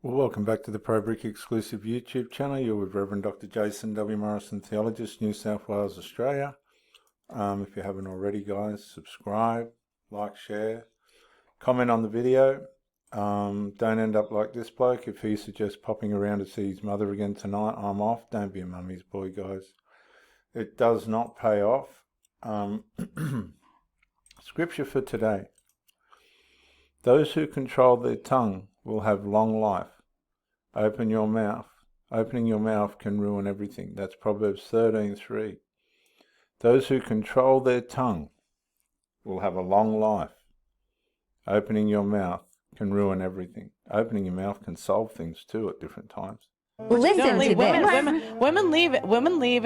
Well, welcome back to the ProBrick exclusive YouTube channel. You're with Reverend Dr. Jason W. Morrison, Theologist, New South Wales, Australia. If you haven't already, guys, subscribe, like, share, comment on the video. Don't end up like this bloke. If he suggests popping around to see his mother again tonight, I'm off. Don't be a mummy's boy, guys. It does not pay off. Scripture for today. Those who control their tongue will have long life. Open your mouth. Opening your mouth can ruin everything. That's Proverbs 13:3. Those who control their tongue will have a long life. Opening your mouth can ruin everything. Opening your mouth can solve things too at different times. Listen to this. Women leave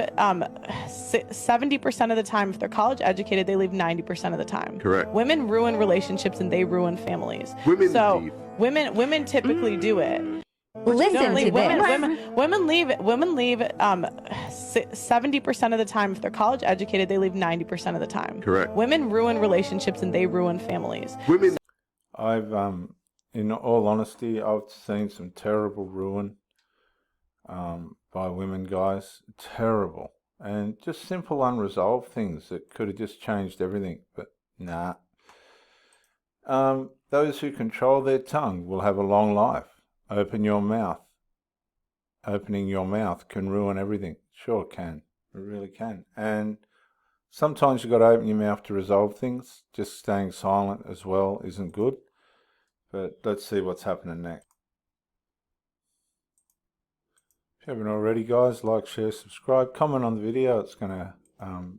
70% of the time. If they're college educated, they leave 90% of the time. Correct. Women ruin relationships and they ruin families. Women typically do it. Listen to this. Women leave 70% of the time. If they're college educated, they leave 90% of the time. Correct. Women ruin relationships and they ruin families. I've, in all honesty, I've seen some terrible ruin by women, guys. Terrible. And just simple unresolved things that could have just changed everything. But nah. Those who control their tongue will have a long life. Open your mouth. Opening your mouth can ruin everything. Sure can. It really can. And sometimes you've got to open your mouth to resolve things. Just staying silent as well isn't good. But let's see what's happening next. If you haven't already, guys, like, share, subscribe, comment on the video. It's going to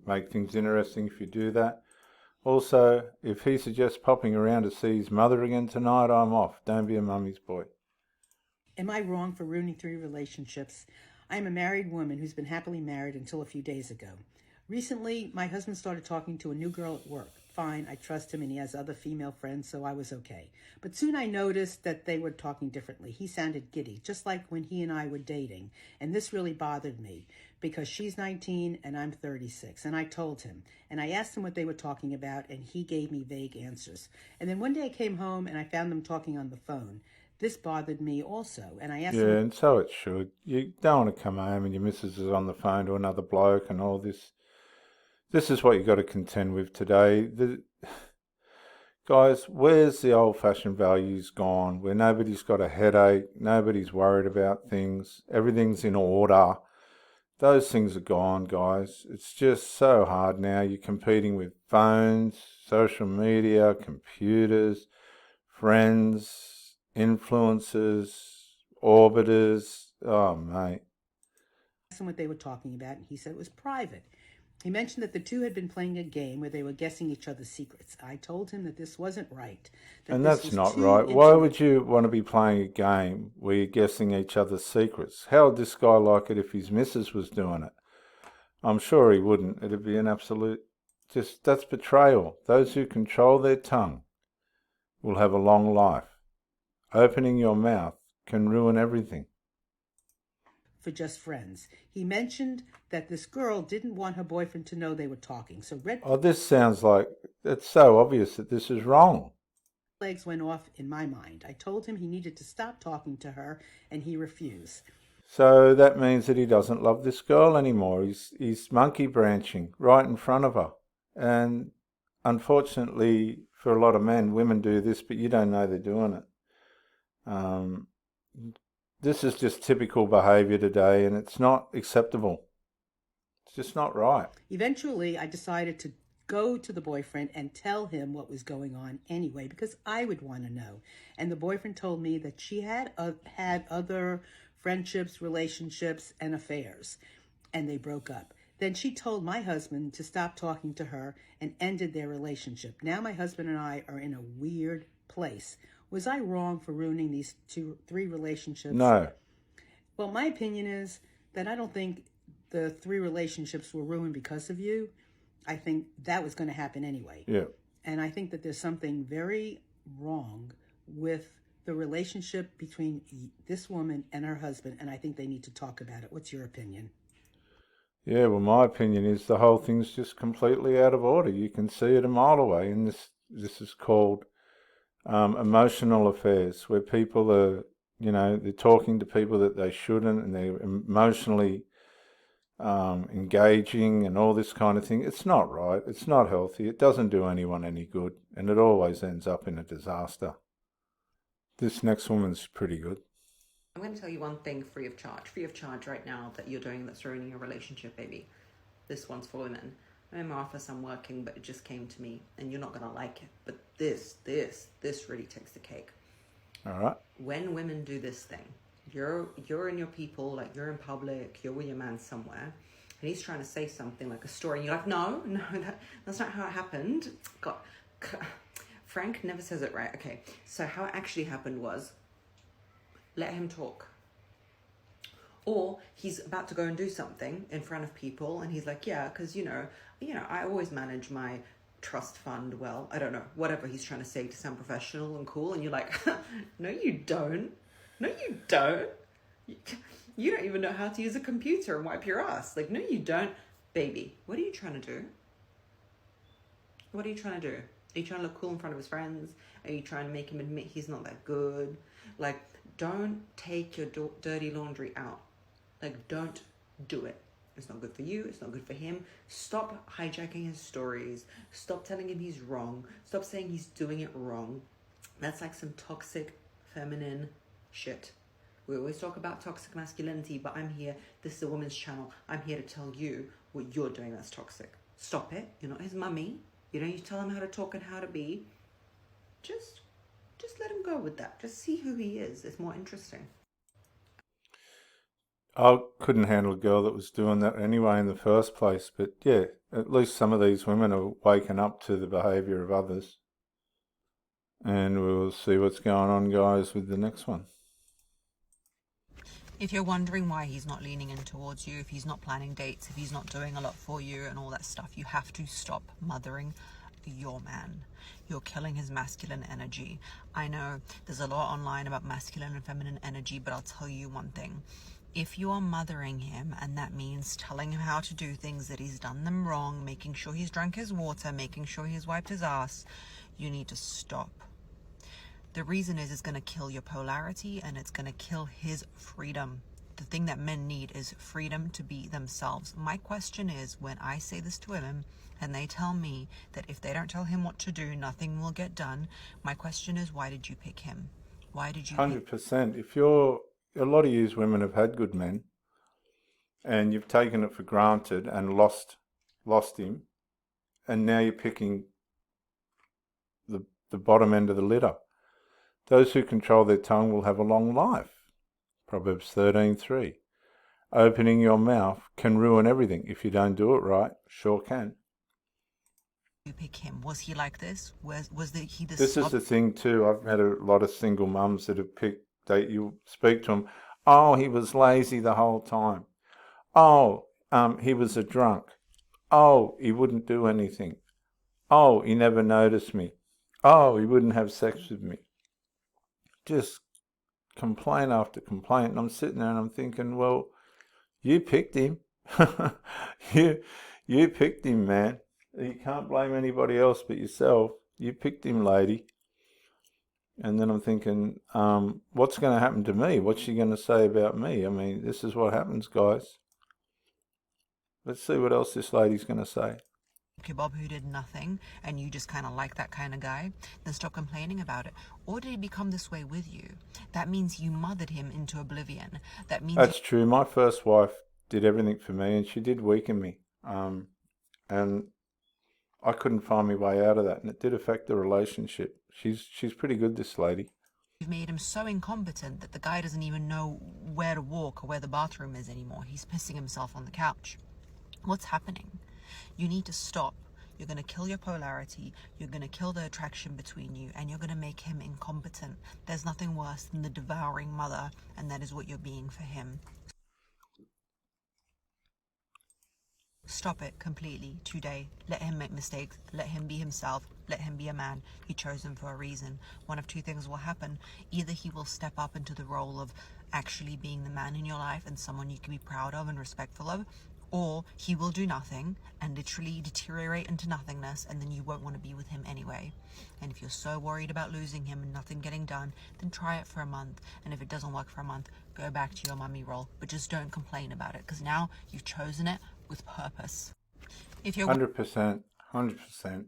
make things interesting if you do that. Also, if he suggests popping around to see his mother again tonight, I'm off. Don't be a mummy's boy. Am I wrong for ruining 3 relationships? I am a married woman who's been happily married until a few days ago. Recently, my husband started talking to a new girl at work. Fine, I trust him and he has other female friends, so I was okay. But soon I noticed that they were talking differently. He sounded giddy, just like when he and I were dating. And this really bothered me because she's 19 and I'm 36. And I told him. And I asked him what they were talking about and he gave me vague answers. And then one day I came home and I found them talking on the phone. This bothered me also, and I asked him... Yeah, and so it should. You don't want to come home and your missus is on the phone to another bloke and all this. This is what you've got to contend with today. Guys, where's the old-fashioned values gone, where nobody's got a headache, nobody's worried about things, everything's in order? Those things are gone, guys. It's just so hard now. You're competing with phones, social media, computers, friends, influencers, orbiters. Oh, mate. I asked him what they were talking about, and he said it was private. He mentioned that the two had been playing a game where they were guessing each other's secrets. I told him that this wasn't right. And that's not right. Why would you want to be playing a game where you're guessing each other's secrets? How would this guy like it if his missus was doing it? I'm sure he wouldn't. It'd be an absolute... that's betrayal. Those who control their tongue will have a long life. Opening your mouth can ruin everything. For just friends. He mentioned that this girl didn't want her boyfriend to know they were talking. So this sounds like it's so obvious that this is wrong. Flags went off in my mind. I told him he needed to stop talking to her, and he refused. So that means that he doesn't love this girl anymore. He's monkey branching right in front of her. And unfortunately, for a lot of men, women do this, but you don't know they're doing it. This is just typical behaviour today, and it's not acceptable. It's just not right. Eventually, I decided to go to the boyfriend and tell him what was going on anyway, because I would want to know. And the boyfriend told me that she had had other friendships, relationships, and affairs, and they broke up. Then she told my husband to stop talking to her and ended their relationship. Now my husband and I are in a weird place. Was I wrong for ruining these 3 relationships? No. Well, my opinion is that I don't think the 3 relationships were ruined because of you. I think that was going to happen anyway. Yeah. And I think that there's something very wrong with the relationship between this woman and her husband, and I think they need to talk about it. What's your opinion? Yeah, well, my opinion is the whole thing's just completely out of order. You can see it a mile away, and this is called emotional affairs, where people are you know, they're talking to people that they shouldn't, and they're emotionally engaging and all this kind of thing. It's not right. It's not healthy. It doesn't do anyone any good, and it always ends up in a disaster. This next woman's pretty good. I'm going to tell you one thing free of charge right now that you're doing that's ruining your relationship, baby. This one's for women. I'm in my office, I'm working, but it just came to me, and you're not going to like it. But this really takes the cake. All right. When women do this thing, you're in your people, like you're in public, you're with your man somewhere, and he's trying to say something like a story, and you're like, no, that's not how it happened. God, Frank never says it right. Okay, so how it actually happened was, let him talk. Or he's about to go and do something in front of people, and he's like, yeah, because you know, I always manage my trust fund well. I don't know, whatever he's trying to say to sound professional and cool, and you're like, no, you don't. No, you don't. You don't even know how to use a computer and wipe your ass. Like, no, you don't. Baby, what are you trying to do? What are you trying to do? Are you trying to look cool in front of his friends? Are you trying to make him admit he's not that good? Like, don't take your dirty laundry out. Like, don't do it. It's not good for you. It's not good for him. Stop hijacking his stories. Stop telling him he's wrong. Stop saying he's doing it wrong. That's like some toxic feminine shit. We always talk about toxic masculinity, but I'm here. This is a woman's channel. I'm here to tell you what you're doing that's toxic. Stop it. You're not his mummy. You don't need to tell him how to talk and how to be. Just let him go with that. Just see who he is. It's more interesting. I couldn't handle a girl that was doing that anyway in the first place, but yeah, at least some of these women are waking up to the behaviour of others. And we'll see what's going on, guys, with the next one. If you're wondering why he's not leaning in towards you, if he's not planning dates, if he's not doing a lot for you and all that stuff, you have to stop mothering your man. You're killing his masculine energy. I know there's a lot online about masculine and feminine energy, but I'll tell you one thing. If you are mothering him, and that means telling him how to do things, that he's done them wrong, making sure he's drunk his water, making sure he's wiped his ass, you need to stop. The reason is it's going to kill your polarity, and it's going to kill his freedom. The thing that men need is freedom to be themselves. My question is, when I say this to women and they tell me that if they don't tell him what to do, nothing will get done, my question is, why did you pick him? Why did you 100%. If you're, a lot of you women have had good men and you've taken it for granted and lost him, and now you're picking the bottom end of the litter. Those who control their tongue will have a long life. Proverbs 13:3. Opening your mouth can ruin everything. If you don't do it right, sure can. you pick him? Was he like this? He the This is the thing too. I've met a lot of single mums that have picked, you speak to them, oh, he was lazy the whole time. Oh, he was a drunk. Oh, he wouldn't do anything. Oh, he never noticed me. Oh, he wouldn't have sex with me. Just complaint after complaint. And I'm sitting there and I'm thinking, well, you picked him. you picked him, man. You can't blame anybody else but yourself. You picked him, lady. And then I'm thinking, what's going to happen to me? What's she going to say about me? I mean, this is what happens, guys. Let's see what else this lady's going to say. Bob who did nothing and you just kind of like that kind of guy, then stop complaining about it. Or did he become this way with you? That means you mothered him into oblivion. That means that's true. My first wife did everything for me and she did weaken me. And I couldn't find my way out of that, and it did affect the relationship. She's pretty good, this lady. You've made him so incompetent that the guy doesn't even know where to walk or where the bathroom is anymore. He's pissing himself on the couch. What's happening? You need to stop. You're going to kill your polarity. You're going to kill the attraction between you, and you're going to make him incompetent. There's nothing worse than the devouring mother, and that is what you're being for him. Stop it completely today. Let him make mistakes. Let him be himself. Let him be a man. He chose him for a reason. One of two things will happen. Either he will step up into the role of actually being the man in your life and someone you can be proud of and respectful of, or he will do nothing and literally deteriorate into nothingness, and then you won't want to be with him anyway. And if you're so worried about losing him and nothing getting done, then try it for a month. And if it doesn't work for a month, go back to your mummy role. But just don't complain about it, because now you've chosen it with purpose. If you're 100%, 100%.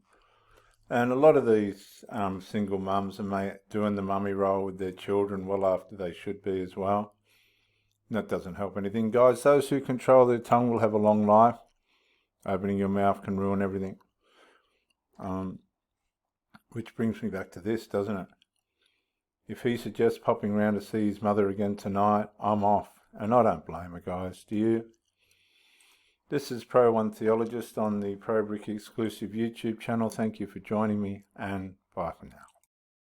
And a lot of these single mums are doing the mummy role with their children well after they should be as well. That doesn't help anything. Guys, those who control their tongue will have a long life. Opening your mouth can ruin everything. Which brings me back to this, doesn't it? If he suggests popping round to see his mother again tonight, I'm off. And I don't blame her, guys. Do you? This is Pro One Theologist on the Pro Brick exclusive YouTube channel. Thank you for joining me, and bye for now.